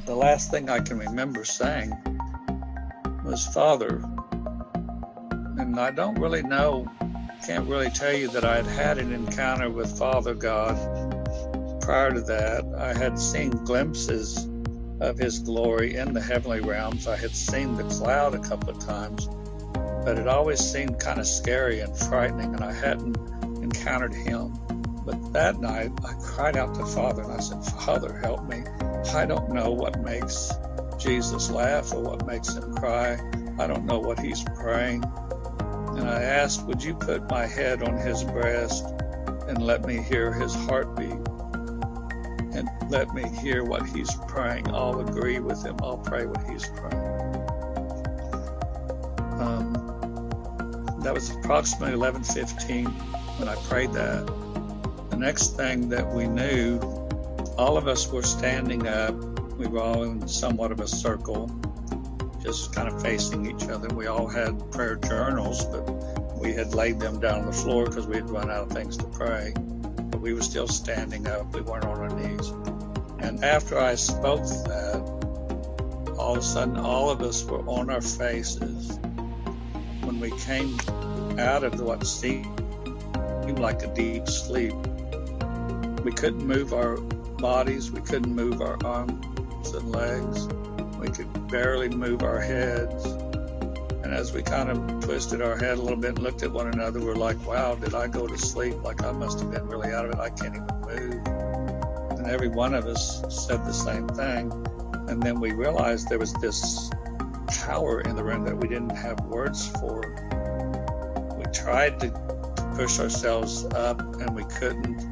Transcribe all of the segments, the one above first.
the last thing I can remember saying was Father. And I don't really know, can't really tell you that I had an encounter with Father God. Prior to that, I had seen glimpses of his glory in the heavenly realms. I had seen the cloud a couple of times, but it always seemed kind of scary and frightening, and I hadn't encountered him. But that night, I cried out to Father, and I said, Father, help me. I don't know what makes Jesus laugh or what makes him cry. I don't know what he's praying. And I asked, would you put my head on his breast and let me hear his heartbeat? And let me hear what he's praying. I'll agree with him. I'll pray what he's praying. That was approximately 11:15 when I prayed that. The next thing that we knew, all of us were standing up. We were all in somewhat of a circle, just kind of facing each other. We all had prayer journals, but we had laid them down on the floor because we had run out of things to pray. But we were still standing up. We weren't on our knees. And after I spoke that, all of a sudden, all of us were on our faces. When we came out of what seemed like a deep sleep, we couldn't move our bodies. We couldn't move our arms and legs. We could barely move our heads. And as we kind of twisted our head a little bit and looked at one another, we're like, wow, did I go to sleep? Like I must have been really out of it. I can't even move. And every one of us said the same thing. And then we realized there was this power in the room that we didn't have words for. We tried to push ourselves up and we couldn't.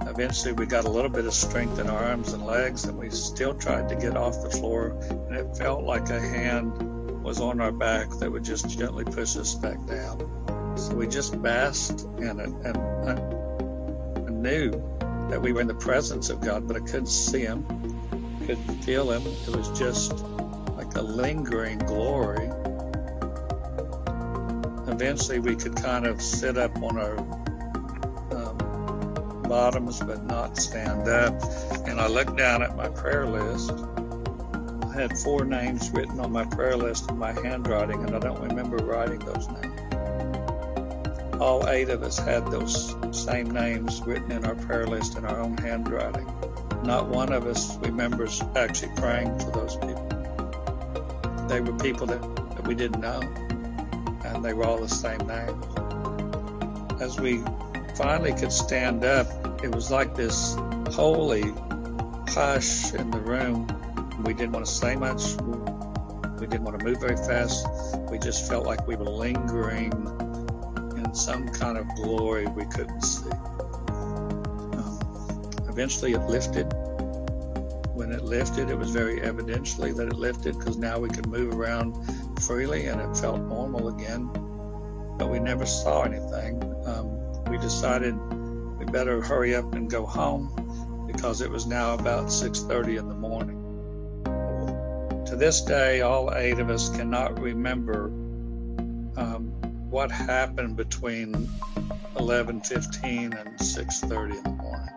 Eventually we got a little bit of strength in our arms and legs, and we still tried to get off the floor, and it felt like a hand was on our back that would just gently push us back down. So we just basked in it and knew that we were in the presence of God, but I couldn't see him, couldn't feel him. It was just like a lingering glory. Eventually we could kind of sit up on our bottoms but not stand up, and I looked down at my prayer list. I had 4 names written on my prayer list in my handwriting, and I don't remember writing those names. All 8 of us had those same names written in our prayer list in our own handwriting. Not one of us remembers actually praying for those people. They were people that we didn't know, and they were all the same names. As we finally could stand up, it was like this holy hush in the room. We didn't want to say much. We didn't want to move very fast. We just felt like we were lingering in some kind of glory we couldn't see. Eventually it lifted. When it lifted, it was very evidentially that it lifted, because now we could move around freely and it felt normal again. But we never saw anything. We decided we better hurry up and go home, because it was now about 6:30 in the morning. To this day, all 8 of us cannot remember what happened between 11:15 and 6:30 in the morning.